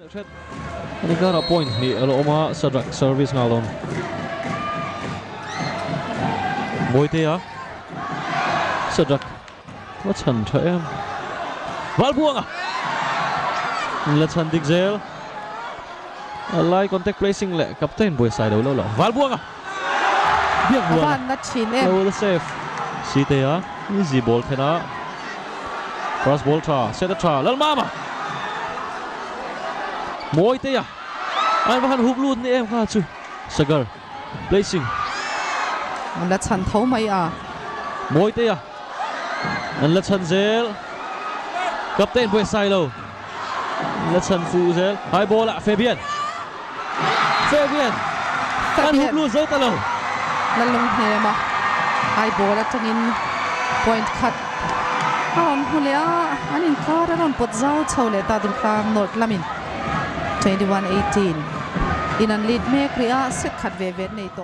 Ini kan point ni Aloma service ngalon. Moite ya. Sedrak. What chan tha em. Bal buang à. Let's hand dik zel. Lai contact placing le captain boy side đâu lo. Bal buang à. Biak buang. Van na chin em. Well safe. Site ya. Easy ball thena. Cross ball tra. Set tra. Lal mama. Moite ya. Ai van huk luôn ni em kha chu. Sagar. Placing. Là chăn thấu mấy à. Moite ya. Anh let's hand zel. Captain boy side đâu. Let's hand fu zel. High ball ạ. Fabian. Anh hút luôn dấu ta lâu. Là lung hè mà. High ball là trong in point cut. Hòn hôn lẽ anh in khó ra hòn bột dao chầu lẽ ta đừng khang nốt lamin. 21-18. In an lead make ria set cut về này to.